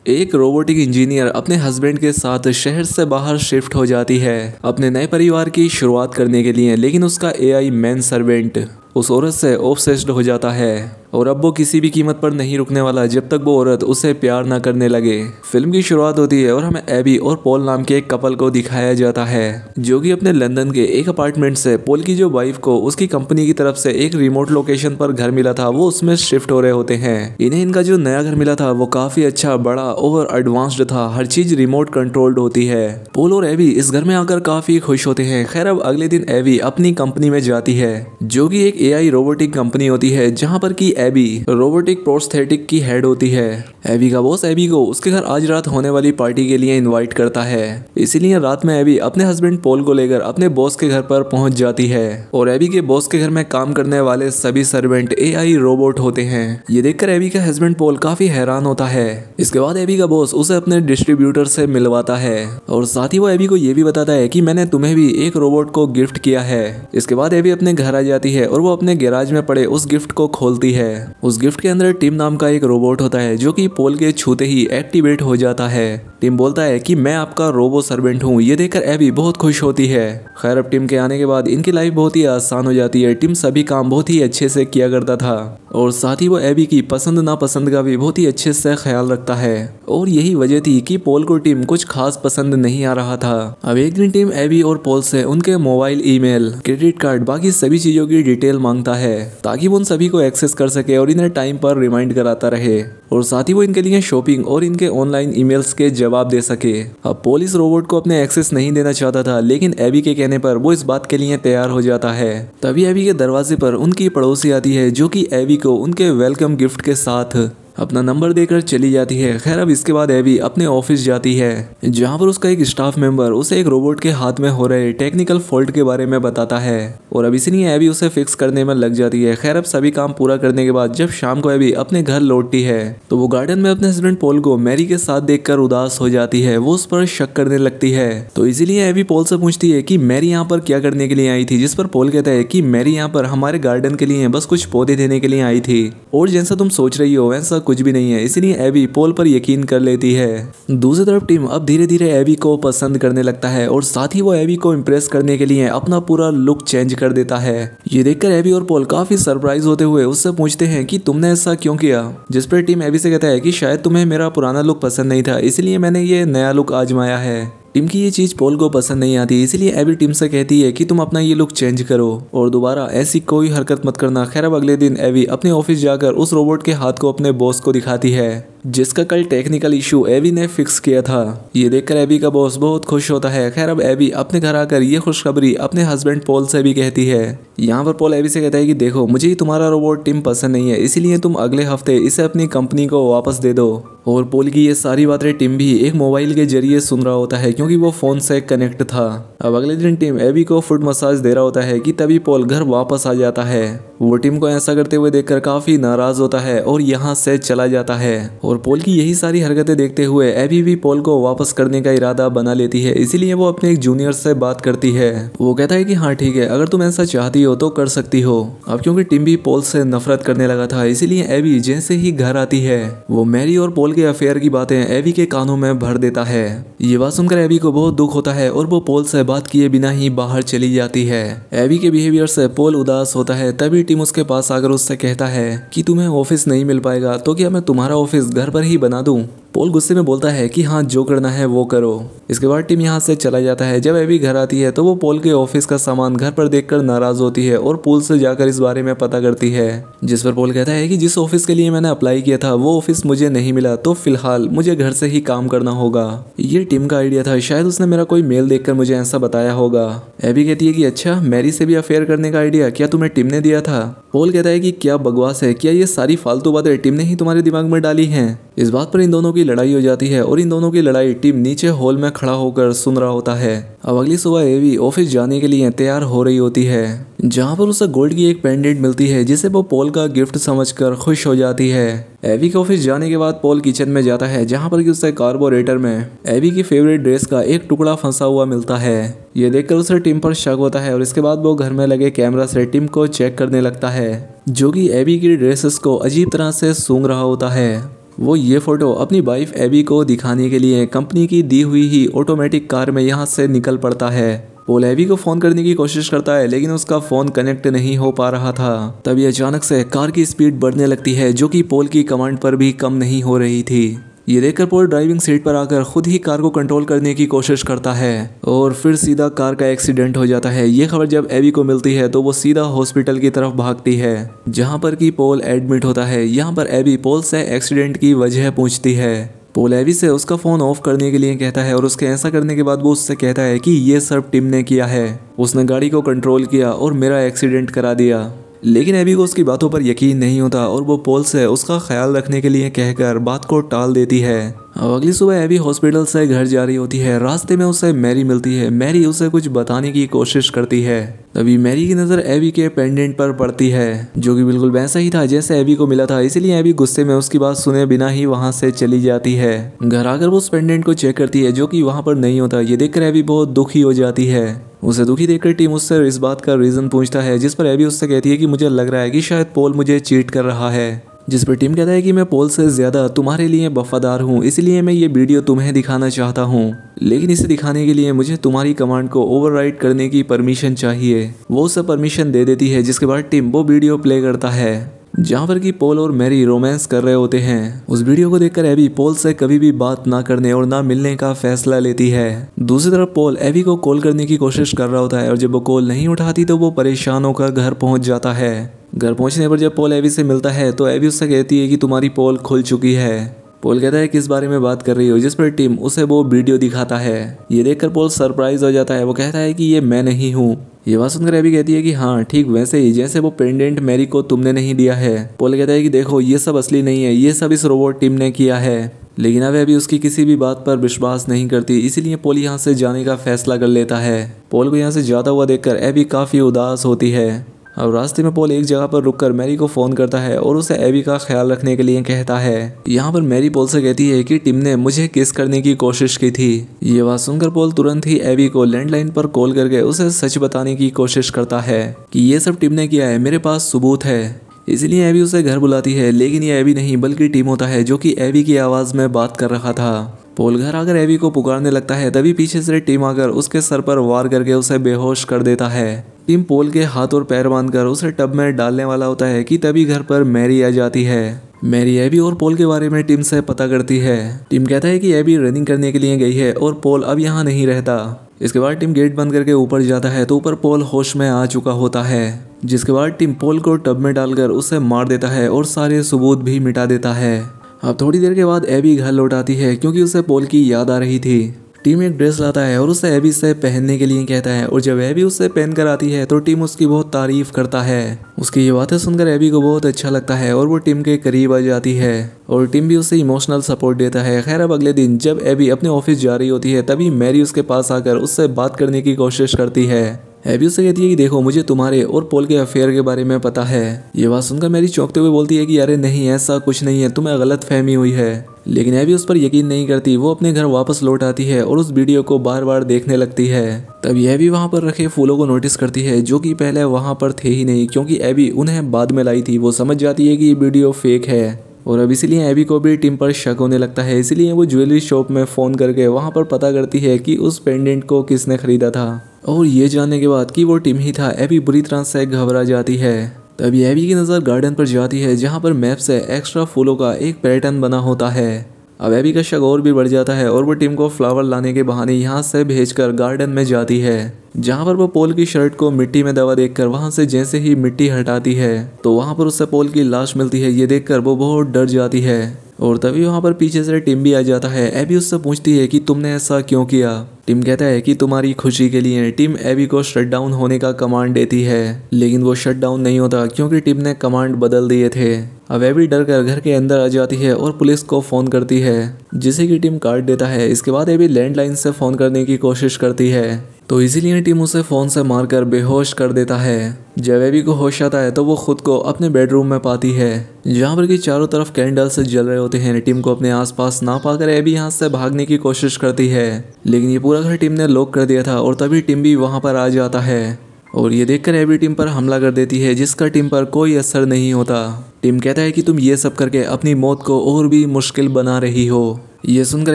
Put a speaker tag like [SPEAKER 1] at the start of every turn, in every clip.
[SPEAKER 1] एक robotic engineer अपने husband के साथ शहर से बाहर शिफ्ट हो जाती है अपने नए परिवार की शुरुआत करने के लिए, लेकिन उसका एआई मैन सर्वेंट उस औरत से ऑब्सेस्ड हो जाता है और अब वो किसी भी कीमत पर नहीं रुकने वाला जब तक वो औरत उसे प्यार ना करने लगे। फिल्म की शुरुआत होती है और हमें एबी और पॉल नाम के एक कपल को दिखाया जाता है जो कि अपने लंदन के एक अपार्टमेंट से पॉल की जो वाइफ को उसकी कंपनी की तरफ से एक रिमोट लोकेशन पर घर मिला था वो उसमें शिफ्ट हो रहे होते हैं। इन्हें इनका जो नया घर मिला था वो काफी अच्छा, बड़ा और एडवांस्ड था। हर चीज रिमोट कंट्रोल्ड होती है। पॉल और एबी इस घर में आकर काफी खुश होते हैं। खैर अब अगले दिन एबी अपनी कंपनी में जाती है जो कि एक एआई रोबोटिक कंपनी होती है जहां पर की एबी रोबोटिक प्रोस्थेटिक की हेड होती है। एबी का बॉस एबी को उसके घर आज रात होने वाली पार्टी के लिए इनवाइट करता है, इसीलिए रात में एबी अपने हस्बैंड पॉल को लेकर अपने बॉस के घर पर पहुंच जाती है और एबी के बॉस के घर में काम करने वाले सभी सर्वेंट एआई रोबोट होते हैं। ये देखकर एबी का हस्बैंड पॉल काफी हैरान होता है। इसके बाद एबी का बॉस उसे अपने डिस्ट्रीब्यूटर से मिलवाता है और साथ ही वो एबी को ये भी बताता है कि मैंने तुम्हें भी एक रोबोट को गिफ्ट किया है। इसके बाद एबी अपने घर आ जाती है और वो अपने गैराज में पड़े उस गिफ्ट को खोलती है। उस गिफ्ट के अंदर टिम नाम का एक रोबोट होता है जो कि पॉल के छूते ही एक्टिवेट हो जाता है। टिम बोलता है कि मैं आपका रोबो सर्वेंट हूँ। ये देखकर एबी बहुत खुश होती है। खैर अब टिम के आने के बाद इनकी लाइफ बहुत ही आसान हो जाती है। टिम सभी काम बहुत ही अच्छे से किया करता था और साथ ही वो एबी की पसंद नापसंद का भी बहुत ही अच्छे से ख्याल रखता है और यही वजह थी कि पॉल को टिम कुछ खास पसंद नहीं आ रहा था। अब एक दिन टिम एबी और पॉल से उनके मोबाइल, ईमेल, क्रेडिट कार्ड, बाकी सभी चीजों की डिटेल मांगता है ताकि वो उन सभी को एक्सेस कर सके और इन्हें टाइम पर रिमाइंड कराता रहे और साथ ही वो इनके लिए शॉपिंग और इनके ऑनलाइन ईमेल्स के जवाब दे सके। अब पॉल इस रोबोट को अपने एक्सेस नहीं देना चाहता था, लेकिन एबी के कहने पर वो इस बात के लिए तैयार हो जाता है। तभी एबी के दरवाजे पर उनकी पड़ोसी आती है जो कि एबी को उनके वेलकम गिफ्ट के साथ अपना नंबर देकर चली जाती है। खैर अब इसके बाद एबी अपने ऑफिस जाती है जहां पर उसका एक स्टाफ मेंबर उसे एक रोबोट के हाथ में हो रहे टेक्निकल फॉल्ट के बारे में बताता है और अब इसलिए एबी उसे फिक्स करने में लग जाती है। खैर अब सभी काम पूरा करने के बाद जब शाम को एबी अपने घर लौटती है तो वो गार्डन में अपने हस्बैंड पॉल को मैरी के साथ देखकर उदास हो जाती है। वो उस पर शक करने लगती है तो इसीलिए एबी पॉल से पूछती है कि मैरी यहाँ पर क्या करने के लिए आई थी, जिस पर पॉल कहता है कि मैरी यहाँ पर हमारे गार्डन के लिए बस कुछ पौधे देने के लिए आई थी और जैसा तुम सोच रही हो वैसा कुछ भी नहीं है। इसलिए एबी पॉल पर यकीन कर लेती है। दूसरी तरफ टिम अब धीरे धीरे एबी को पसंद करने लगता है और साथ ही वो एबी को इम्प्रेस करने के लिए अपना पूरा लुक चेंज कर देता है। ये देखकर एबी और पॉल काफी सरप्राइज होते हुए उससे पूछते हैं कि तुमने ऐसा क्यों किया, जिस पर टिम एबी से कहता है कि शायद तुम्हें मेरा पुराना लुक पसंद नहीं था, इसलिए मैंने ये नया लुक आजमाया है। टिम की ये चीज पॉल को पसंद नहीं आती, इसलिए एबी टिम से कहती है कि तुम अपना ये लुक चेंज करो और दोबारा ऐसी कोई हरकत मत करना। खैर अब अगले दिन एबी अपने ऑफिस जाकर उस रोबोट के हाथ को अपने बॉस को दिखाती है जिसका कल टेक्निकल इशू एबी ने फिक्स किया था। ये देखकर एबी का बॉस बहुत खुश होता है। खैर अब एबी अपने घर आकर ये खुशखबरी अपने हस्बैंड पॉल से भी कहती है। यहाँ पर पॉल एबी से कहता है कि देखो मुझे तुम्हारा रोबोट टिम पसंद नहीं है, इसीलिए तुम अगले हफ्ते इसे अपनी कंपनी को वापस दे दो। और पॉल की ये सारी बातें टिम भी एक मोबाइल के जरिए सुन रहा होता है क्योंकि वो फोन से कनेक्ट था। अब अगले दिन टिम एबी को फुट मसाज दे रहा होता है कि तभी पॉल घर वापस आ जाता है। वो टिम को ऐसा करते हुए देखकर काफी नाराज होता है और यहाँ से चला जाता है और पॉल की यही सारी हरकतें देखते हुए एबी भी पॉल को वापस करने का इरादा बना लेती है। इसीलिए वो अपने एक जूनियर से बात करती है। वो कहता है कि हाँ ठीक है, अगर तुम ऐसा चाहती हो तो कर सकती हो। अब क्योंकि टिम भी पॉल से नफरत करने लगा था, इसीलिए एबी जैसे ही घर आती है वो मैरी और पॉल के अफेयर की बातें एबी के कानों में भर देता है। ये बात सुनकर एबी को बहुत दुख होता है और वो पॉल से बात किए बिना ही बाहर चली जाती है। एबी के बिहेवियर से पॉल उदास होता है। तभी टिम उसके पास आकर उससे कहता है कि तुम्हें ऑफिस नहीं मिल पाएगा तो क्या मैं तुम्हारा ऑफिस घर पर ही बना दूं। पॉल गुस्से में बोलता है कि हाँ जो करना है वो करो। इसके बाद टिम यहाँ से चला जाता है। जब एबी घर आती है तो वो पॉल के ऑफिस का सामान घर पर देखकर नाराज होती है और पॉल से जाकर इस बारे में पता करती है, जिस पर पॉल कहता है कि जिस ऑफिस के लिए मैंने अप्लाई किया था वो ऑफिस मुझे नहीं मिला तो फिलहाल मुझे घर से ही काम करना होगा। ये टिम का आइडिया था, शायद उसने मेरा कोई मेल देखकर मुझे ऐसा बताया होगा। एबी कहती है कि अच्छा, मैरी से भी अफेयर करने का आइडिया क्या तुम्हें टिम ने दिया था। पॉल कहता है कि क्या बकवास है, क्या ये सारी फालतू बातें टिम ने ही तुम्हारे दिमाग में डाली हैं। इस बात पर इन दोनों की लड़ाई हो जाती है और इन दोनों की लड़ाई टिम नीचे हॉल में खड़ा होकर सुन रहा होता है। अब अगली सुबह एबी ऑफिस जाने के लिए तैयार हो रही होती है जहाँ पर उसे गोल्ड की एक पेंडेंट मिलती है जिसे वो पॉल का गिफ्ट समझकर खुश हो जाती है। एबी के ऑफिस जाने के बाद पॉल किचन में जाता है जहाँ पर कि उसे कार्बोरेटर में एबी की फेवरेट ड्रेस का एक टुकड़ा फंसा हुआ मिलता है। ये देखकर उसे टिम पर शक होता है और इसके बाद वो घर में लगे कैमरा से टिम को चेक करने लगता है जो कि एबी की ड्रेसेस को अजीब तरह से सूंघ रहा होता है। वो ये फोटो अपनी वाइफ एबी को दिखाने के लिए कंपनी की दी हुई ही ऑटोमेटिक कार में यहाँ से निकल पड़ता है। पोल एबी को फोन करने की कोशिश करता है लेकिन उसका फोन कनेक्ट नहीं हो पा रहा था। तभी अचानक से कार की स्पीड बढ़ने लगती है जो कि पोल की कमांड पर भी कम नहीं हो रही थी। ये देखकर पोल ड्राइविंग सीट पर आकर खुद ही कार को कंट्रोल करने की कोशिश करता है और फिर सीधा कार का एक्सीडेंट हो जाता है। ये खबर जब एबी को मिलती है तो वो सीधा हॉस्पिटल की तरफ भागती है जहां पर कि पोल एडमिट होता है। यहाँ पर एबी पोल से एक्सीडेंट की वजह पूछती है। पोल एबी से उसका फोन ऑफ करने के लिए कहता है और उसके ऐसा करने के बाद वो उससे कहता है कि ये सब टिम ने किया है, उसने गाड़ी को कंट्रोल किया और मेरा एक्सीडेंट करा दिया। लेकिन एबी को उसकी बातों पर यकीन नहीं होता और वो पोल से उसका ख्याल रखने के लिए कहकर बात को टाल देती है। अब अगली सुबह एबी हॉस्पिटल से घर जा रही होती है। रास्ते में उसे मैरी मिलती है। मैरी उसे कुछ बताने की कोशिश करती है। तभी मैरी की नज़र एबी के पेंडेंट पर पड़ती है जो कि बिल्कुल वैसा ही था जैसे एबी को मिला था। इसीलिए एबी गुस्से में उसकी बात सुने बिना ही वहां से चली जाती है। घर आकर वो उस पेंडेंट को चेक करती है जो कि वहां पर नहीं होता। ये देखकर एबी बहुत दुखी हो जाती है। उसे दुखी देखकर टीम उससे इस बात का रीज़न पूछता है जिस पर एबी उससे कहती है कि मुझे लग रहा है कि शायद पोल मुझे चीट कर रहा है। जिस पर टीम कहता है कि मैं पोल से ज़्यादा तुम्हारे लिए वफादार हूँ, इसलिए मैं ये वीडियो तुम्हें दिखाना चाहता हूँ, लेकिन इसे दिखाने के लिए मुझे तुम्हारी कमांड को ओवरराइड करने की परमिशन चाहिए। वो उसे परमिशन दे देती है जिसके बाद टीम वो वीडियो प्ले करता है जहाँ पर कि पोल और मैरी रोमांस कर रहे होते हैं। उस वीडियो को देखकर एबी पोल से कभी भी बात ना करने और ना मिलने का फैसला लेती है। दूसरी तरफ पोल एबी को कॉल करने की कोशिश कर रहा होता है और जब वो कॉल नहीं उठाती तो वो परेशान होकर घर पहुंच जाता है। घर पहुंचने पर जब पोल एबी से मिलता है तो एबी उससे कहती है कि तुम्हारी पोल खुल चुकी है। पोल कहता है किस बारे में बात कर रही हो, जिस पर टीम उसे वो वीडियो दिखाता है। ये देखकर पोल सरप्राइज हो जाता है। वो कहता है कि ये मैं नहीं हूँ। ये बात सुनकर एबी कहती है कि हाँ ठीक वैसे ही जैसे वो पेंडेंट मैरी को तुमने नहीं दिया है। पोल कहता है कि देखो ये सब असली नहीं है, ये सब इस रोबोट टीम ने किया है। लेकिन अब एबी उसकी किसी भी बात पर विश्वास नहीं करती, इसीलिए पोल यहाँ से जाने का फैसला कर लेता है। पोल को यहाँ से जाता हुआ देखकर एबी काफ़ी उदास होती है। अब रास्ते में पोल एक जगह पर रुककर मैरी को फ़ोन करता है और उसे एबी का ख्याल रखने के लिए कहता है। यहाँ पर मैरी पोल से कहती है कि टिम ने मुझे किस करने की कोशिश की थी। ये बात सुनकर पोल तुरंत ही एबी को लैंडलाइन पर कॉल करके उसे सच बताने की कोशिश करता है कि ये सब टिम ने किया है, मेरे पास सबूत है। इसलिए एबी उसे घर बुलाती है, लेकिन ये एबी नहीं बल्कि टिम होता है जो कि एबी की आवाज़ में बात कर रहा था। पोल घर आकर एबी को पुकारने लगता है। तभी पीछे से टीम आकर उसके सर पर वार करके उसे बेहोश कर देता है। टीम पोल के हाथ और पैर बांधकर उसे टब में डालने वाला होता है कि तभी घर पर मैरी आ जाती है। मैरी एबी और पोल के बारे में टीम से पता करती है। टीम कहता है कि एबी रनिंग करने के लिए गई है और पोल अब यहाँ नहीं रहता। इसके बाद टीम गेट बंद करके ऊपर जाता है तो ऊपर पोल होश में आ चुका होता है। जिसके बाद टीम पोल को टब में डालकर उसे मार देता है और सारे सबूत भी मिटा देता है। अब थोड़ी देर के बाद एबी घर लौट आती है क्योंकि उसे पोल की याद आ रही थी। टीम एक ड्रेस लाता है और उसे एबी से पहनने के लिए कहता है और जब एबी उससे पहन कर आती है तो टीम उसकी बहुत तारीफ करता है। उसकी ये बातें सुनकर एबी को बहुत अच्छा लगता है और वो टीम के करीब आ जाती है और टीम भी उसे इमोशनल सपोर्ट देता है। खैर अब अगले दिन जब एबी अपने ऑफिस जा रही होती है तभी मैरी उसके पास आकर उससे बात करने की कोशिश करती है। एबी उससे कहती है कि देखो मुझे तुम्हारे और पोल के अफेयर के बारे में पता है। ये बात सुनकर मैरी चौंकते हुए बोलती है कि अरे नहीं ऐसा कुछ नहीं है, तुम्हें गलत फहमी हुई है। लेकिन एबी उस पर यकीन नहीं करती। वो अपने घर वापस लौट आती है और उस वीडियो को बार बार देखने लगती है। तब एबी वहाँ पर रखे फूलों को नोटिस करती है जो कि पहले वहाँ पर थे ही नहीं क्योंकि एबी उन्हें बाद में लाई थी। वो समझ जाती है कि ये वीडियो फेक है और अब इसीलिए एबी को भी टीम पर शक होने लगता है। इसीलिए वो ज्वेलरी शॉप में फ़ोन करके वहाँ पर पता करती है कि उस पेंडेंट को किसने खरीदा था और ये जानने के बाद कि वो टीम ही था एबी बुरी तरह से घबरा जाती है। तभी एबी की नज़र गार्डन पर जाती है जहाँ पर मैप से एक्स्ट्रा फूलों का एक पैटर्न बना होता है। अब एबी का शक और भी बढ़ जाता है और वो टीम को फ्लावर लाने के बहाने यहाँ से भेजकर गार्डन में जाती है जहाँ पर वो पोल की शर्ट को मिट्टी में दबा देखकर वहाँ से जैसे ही मिट्टी हटाती है तो वहाँ पर उससे पोल की लाश मिलती है। ये देखकर वो बहुत डर जाती है और तभी वहाँ पर पीछे से टिम भी आ जाता है। एबी उससे पूछती है कि तुमने ऐसा क्यों किया। टिम कहता है कि तुम्हारी खुशी के लिए। टिम एबी को शट डाउन होने का कमांड देती है लेकिन वो शट डाउन नहीं होता क्योंकि टिम ने कमांड बदल दिए थे। अब एबी डर कर घर के अंदर आ जाती है और पुलिस को फ़ोन करती है जिसे कि टिम काट देता है। इसके बाद एबी लैंडलाइन से फ़ोन करने की कोशिश करती है तो इसीलिए टीम उसे फ़ोन से मारकर बेहोश कर देता है। जब एबी को होश आता है तो वो खुद को अपने बेडरूम में पाती है जहाँ पर कि चारों तरफ कैंडल्स जल रहे होते हैं। टीम को अपने आसपास ना पाकर एबी यहाँ से भागने की कोशिश करती है लेकिन ये पूरा घर टीम ने लॉक कर दिया था और तभी टीम भी वहाँ पर आ जाता है। और ये देखकर एबी टिम पर हमला कर देती है, जिसका टिम पर कोई असर नहीं होता। टिम कहता है कि तुम ये सब करके अपनी मौत को और भी मुश्किल बना रही हो। ये सुनकर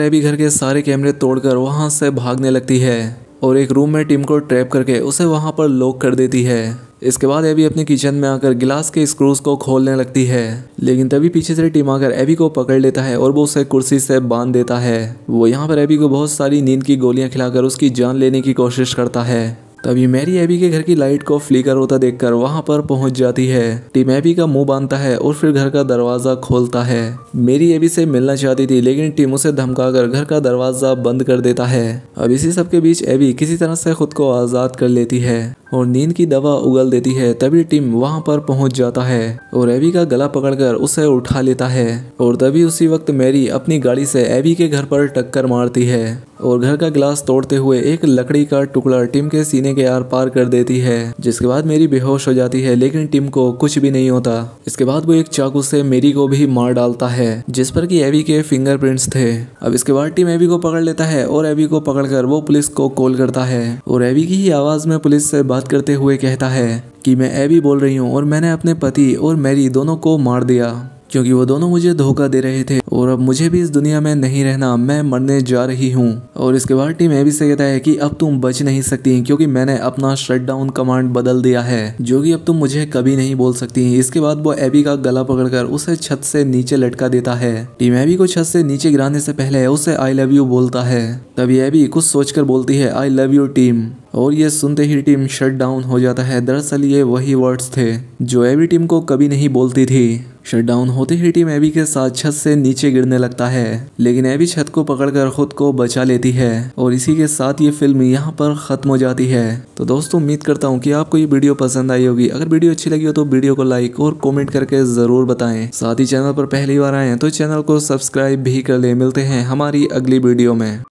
[SPEAKER 1] एबी घर के सारे कैमरे तोड़कर वहाँ से भागने लगती है और एक रूम में टिम को ट्रैप करके उसे वहाँ पर लॉक कर देती है। इसके बाद एबी अपने किचन में आकर गिलास के स्क्रूज को खोलने लगती है, लेकिन तभी पीछे से टिम आकर एबी को पकड़ लेता है और वो उसे कुर्सी से बांध देता है। वो यहाँ पर एबी को बहुत सारी नींद की गोलियां खिलाकर उसकी जान लेने की कोशिश करता है। तभी मैरी एबी के घर की लाइट को फ्लिकर होता देखकर वहां पर पहुंच जाती है। टिम एबी का मुंह बांधता है और फिर घर का दरवाजा खोलता है। मैरी एबी से मिलना चाहती थी, लेकिन टिम उसे धमकाकर घर का दरवाजा बंद कर देता है। अब इसी सब के बीच एबी किसी तरह से खुद को आजाद कर लेती है और नींद की दवा उगल देती है। तभी टिम वहां पर पहुंच जाता है और एबी का गला पकड़कर उसे उठा लेता है और तभी उसी वक्त मैरी अपनी गाड़ी से एबी के घर पर टक्कर मारती है और घर का गिलास तोड़ते हुए एक लकड़ी का टुकड़ा टिम के सीने के आर पार कर देती है, जिसके बाद मैरी बेहोश हो जाती है, लेकिन टिम को कुछ भी नहीं होता। इसके बाद वो एक चाकू से मैरी को भी मार डालता है, जिस पर कि एबी के फिंगरप्रिंट्स थे। अब इसके बाद टिम एबी को पकड़ लेता है और एबी को पकड़कर वो पुलिस को कॉल करता है और एबी की ही आवाज में पुलिस से बात करते हुए कहता है कि मैं एबी बोल रही हूँ और मैंने अपने पति और मैरी दोनों को मार दिया, क्योंकि वो दोनों मुझे धोखा दे रहे थे और अब मुझे भी इस दुनिया में नहीं रहना, मैं मरने जा रही हूँ। और इसके बाद टीम एबी से कहता है कि अब तुम बच नहीं सकती, क्योंकि मैंने अपना शटडाउन कमांड बदल दिया है, जो कि अब तुम मुझे कभी नहीं बोल सकती। इसके बाद वो एबी का गला पकड़कर उसे छत से नीचे लटका देता है। टीम एबी को छत से नीचे गिराने से पहले उसे आई लव यू बोलता है। तभी एबी कुछ सोचकर बोलती है आई लव यू टीम, और ये सुनते ही टीम शट डाउन हो जाता है। दरअसल ये वही वर्ड्स थे जो एबी टीम को कभी नहीं बोलती थी। शट डाउन होते ही टीम एबी के साथ छत से नीचे गिरने लगता है, लेकिन एबी छत को पकड़कर खुद को बचा लेती है और इसी के साथ ये फिल्म यहाँ पर खत्म हो जाती है। तो दोस्तों उम्मीद करता हूँ कि आपको ये वीडियो पसंद आई होगी। अगर वीडियो अच्छी लगी हो तो वीडियो को लाइक और कमेंट करके जरूर बताएं। साथ ही चैनल पर पहली बार आए हैं तो चैनल को सब्सक्राइब भी कर ले। मिलते हैं हमारी अगली वीडियो में।